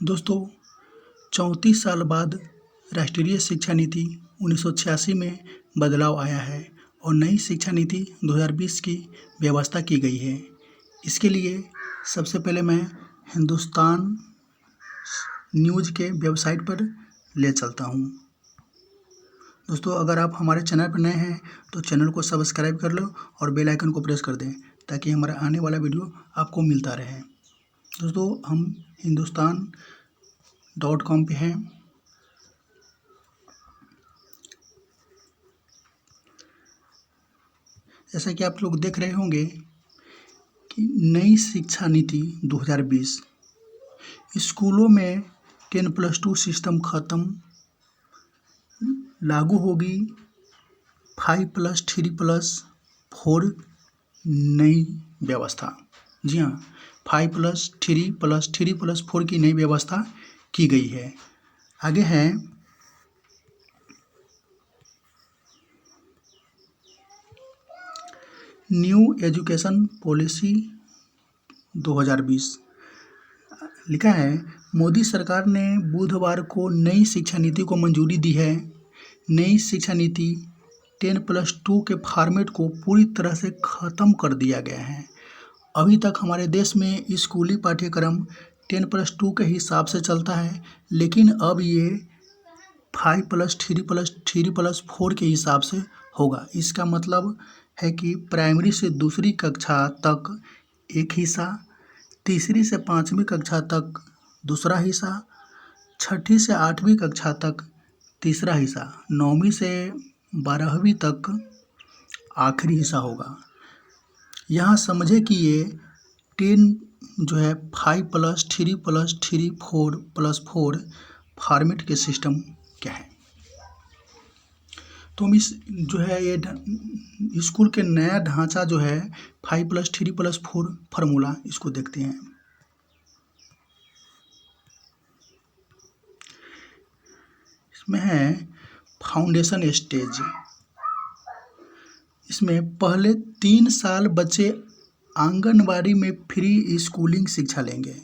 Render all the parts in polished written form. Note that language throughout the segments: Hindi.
दोस्तों, 34 साल बाद राष्ट्रीय शिक्षा नीति 1986 में बदलाव आया है और नई शिक्षा नीति 2020 की व्यवस्था की गई है। इसके लिए सबसे पहले मैं हिंदुस्तान न्यूज़ के वेबसाइट पर ले चलता हूँ। दोस्तों, अगर आप हमारे चैनल पर नए हैं तो चैनल को सब्सक्राइब कर लो और बेल आइकन को प्रेस कर दें ताकि हमारा आने वाला वीडियो आपको मिलता रहे। दोस्तों, हम हिंदुस्तान.com पे हैं। जैसा कि आप लोग देख रहे होंगे कि नई शिक्षा नीति 2020 स्कूलों में 10+2 सिस्टम ख़त्म, लागू होगी 5+3+4 नई व्यवस्था। जी हाँ, 5+3+3+4 की नई व्यवस्था की गई है। आगे है न्यू एजुकेशन पॉलिसी 2020। लिखा है, मोदी सरकार ने बुधवार को नई शिक्षा नीति को मंजूरी दी है। नई शिक्षा नीति 10+2 के फॉर्मेट को पूरी तरह से ख़त्म कर दिया गया है। अभी तक हमारे देश में स्कूली पाठ्यक्रम 10+2 के हिसाब से चलता है, लेकिन अब ये 5+3+3+4 के हिसाब से होगा। इसका मतलब है कि प्राइमरी से दूसरी कक्षा तक एक हिस्सा, तीसरी से 5वीं कक्षा तक दूसरा हिस्सा, 6ठी से 8वीं कक्षा तक तीसरा हिस्सा, 9वीं से 12वीं तक आखिरी हिस्सा होगा। यहाँ समझे कि ये 10 जो है 5+3+3+4 फॉर्मेट के सिस्टम क्या है। तो हम इस जो है ये स्कूल के नया ढांचा जो है 5+3+4 फार्मूला, इसको देखते हैं। इसमें है फाउंडेशन स्टेज। इसमें पहले 3 साल बच्चे आंगनबाड़ी में फ्री स्कूलिंग शिक्षा लेंगे।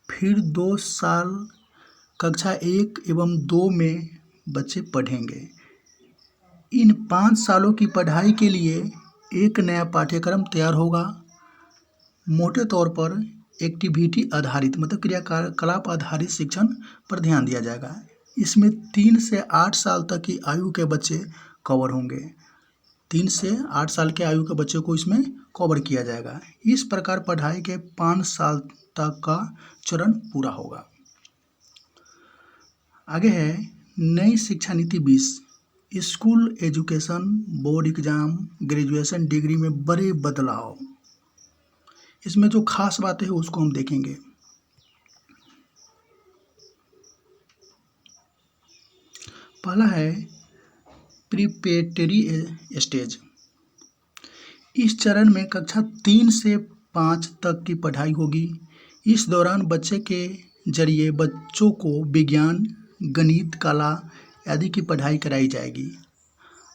फिर 2 साल कक्षा 1 एवं 2 में बच्चे पढ़ेंगे। इन 5 सालों की पढ़ाई के लिए एक नया पाठ्यक्रम तैयार होगा। मोटे तौर पर एक्टिविटी आधारित मतलब क्रियाकलाप आधारित शिक्षण पर ध्यान दिया जाएगा। इसमें 3 से 8 साल तक की आयु के बच्चे कवर होंगे। 3 से 8 साल के आयु के बच्चों को इसमें कवर किया जाएगा। इस प्रकार पढ़ाई के 5 साल तक का चरण पूरा होगा। आगे है नई शिक्षा नीति 20। School education, board exam, graduation degree में बड़े बदलाव। इसमें जो खास बातें हैं उसको हम देखेंगे। पहला है प्रिपरेटरी स्टेज। इस चरण में कक्षा 3 से 5 तक की पढ़ाई होगी। इस दौरान बच्चे के जरिए बच्चों को विज्ञान, गणित, कला आदि की पढ़ाई कराई जाएगी।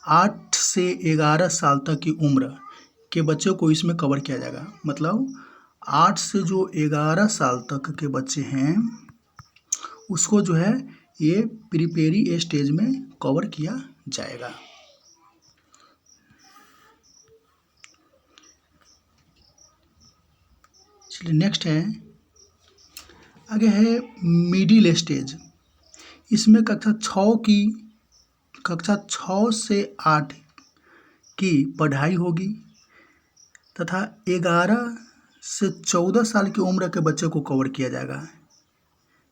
8 से 11 साल तक की उम्र के बच्चों को इसमें कवर किया जाएगा। मतलब 8 से जो 11 साल तक के बच्चे हैं उसको जो है ये प्रिपेरी स्टेज में कवर किया जाएगा। चलिए नेक्स्ट है, आगे है मिडिल स्टेज। इसमें कक्षा 6 से 8 की पढ़ाई होगी तथा 11 से 14 साल की उम्र के बच्चे को कवर किया जाएगा।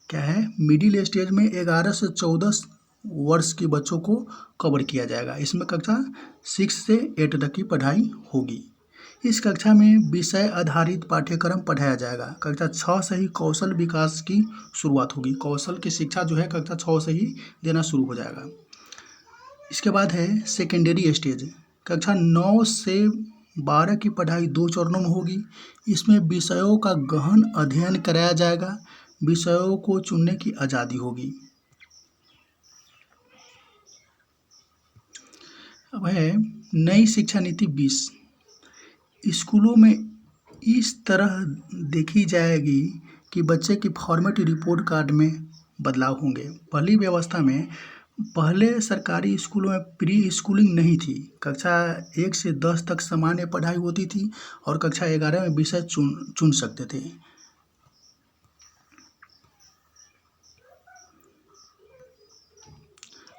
क्या है, मिडिल स्टेज में 11 से 14 वर्ष के बच्चों को कवर किया जाएगा। इसमें कक्षा 6 से 8 तक की पढ़ाई होगी। इस कक्षा में विषय आधारित पाठ्यक्रम पढ़ाया जाएगा। कक्षा 6 से ही कौशल विकास की शुरुआत होगी। कौशल की शिक्षा जो है कक्षा 6 से ही देना शुरू हो जाएगा। इसके बाद है सेकेंडरी स्टेज। कक्षा 9 से 12 की पढ़ाई 2 चरणों में होगी। इसमें विषयों का गहन अध्ययन कराया जाएगा। विषयों को चुनने की आज़ादी होगी। अब है नई शिक्षा नीति 20। स्कूलों में इस तरह देखी जाएगी कि बच्चे की फॉर्मेट रिपोर्ट कार्ड में बदलाव होंगे। पहली व्यवस्था में पहले सरकारी स्कूलों में प्री स्कूलिंग नहीं थी। कक्षा 1 से 10 तक सामान्य पढ़ाई होती थी और कक्षा 11 में विषय चुन सकते थे।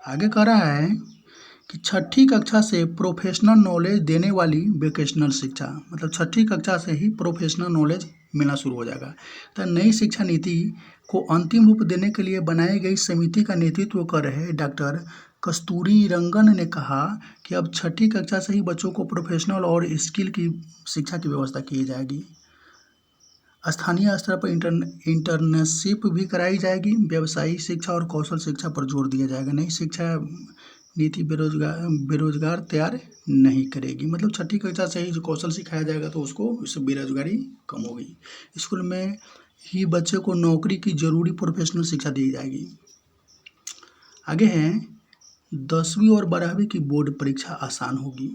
आगे कह रहा है कि छठी कक्षा से प्रोफेशनल नॉलेज देने वाली वोकेशनल शिक्षा, मतलब छठी कक्षा से ही प्रोफेशनल नॉलेज मिलना शुरू हो जाएगा। तो नई शिक्षा नीति को अंतिम रूप देने के लिए बनाई गई समिति का नेतृत्व कर रहे डॉक्टर कस्तूरीरंगन ने कहा कि अब छठी कक्षा से ही बच्चों को प्रोफेशनल और स्किल की शिक्षा की व्यवस्था की जाएगी। स्थानीय स्तर पर इंटर्नशिप भी कराई जाएगी। व्यावसायिक शिक्षा और कौशल शिक्षा पर जोर दिया जाएगा। नई शिक्षा नीति बेरोजगार तैयार नहीं करेगी। मतलब छठी कक्षा से ही जो कौशल सिखाया जाएगा तो उससे बेरोजगारी कम होगी। स्कूल में ही बच्चे को नौकरी की जरूरी प्रोफेशनल शिक्षा दी जाएगी। आगे है 10वीं और 12वीं की बोर्ड परीक्षा आसान होगी।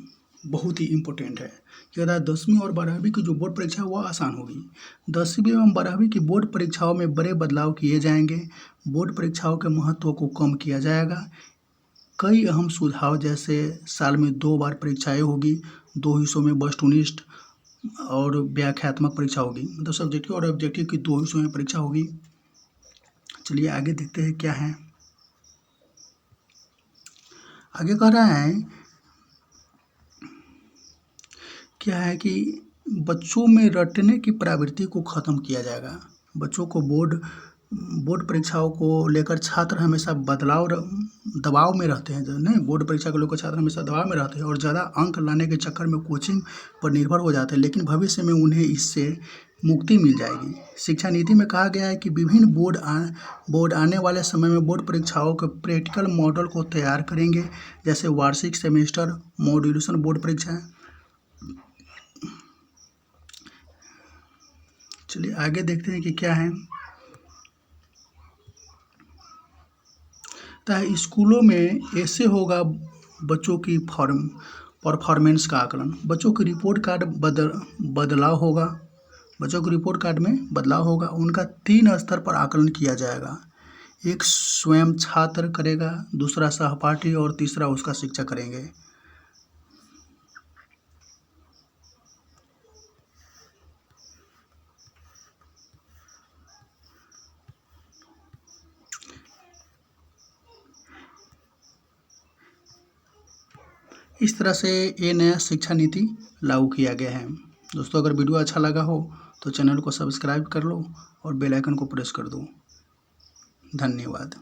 बहुत ही इम्पोर्टेंट है कि 10वीं और 12वीं की जो बोर्ड परीक्षा है वो आसान होगी। 10वीं एवं 12वीं की बोर्ड परीक्षाओं में बड़े बदलाव किए जाएंगे। बोर्ड परीक्षाओं के महत्व को कम किया जाएगा। कई अहम सुझाव जैसे साल में 2 बार परीक्षाएं होगी, 2 हिस्सों में वस्तुनिष्ठ और व्याख्यात्मक परीक्षा होगी। मतलब सब्जेक्टिव और ऑब्जेक्टिव की 2 हिस्सों में परीक्षा होगी। चलिए आगे देखते हैं क्या है। आगे कह रहा है क्या है कि बच्चों में रटने की प्रवृत्ति को ख़त्म किया जाएगा। बच्चों को बोर्ड परीक्षाओं को लेकर छात्र हमेशा दबाव में रहते हैं। जो नहीं, बोर्ड परीक्षा को लेकर छात्र हमेशा दबाव में रहते हैं और ज़्यादा अंक लाने के चक्कर में कोचिंग पर निर्भर हो जाते हैं, लेकिन भविष्य में उन्हें इससे मुक्ति मिल जाएगी। शिक्षा नीति में कहा गया है कि विभिन्न बोर्ड आने वाले समय में बोर्ड परीक्षाओं के प्रैक्टिकल मॉडल को तैयार करेंगे, जैसे वार्षिक, सेमेस्टर, मॉड्यूलेशन बोर्ड परीक्षाएँ। चलिए आगे देखते हैं कि क्या है। स्कूलों में ऐसे होगा बच्चों की परफॉर्मेंस का आकलन। बच्चों की रिपोर्ट कार्ड बदलाव होगा। बच्चों की रिपोर्ट कार्ड में बदलाव होगा। उनका 3 स्तर पर आकलन किया जाएगा। एक स्वयं छात्र करेगा, दूसरा सहपाठी और तीसरा उसका शिक्षक करेंगे। इस तरह से ये नया शिक्षा नीति लागू किया गया है। दोस्तों, अगर वीडियो अच्छा लगा हो तो चैनल को सब्सक्राइब कर लो और बेल आइकन को प्रेस कर दो। धन्यवाद।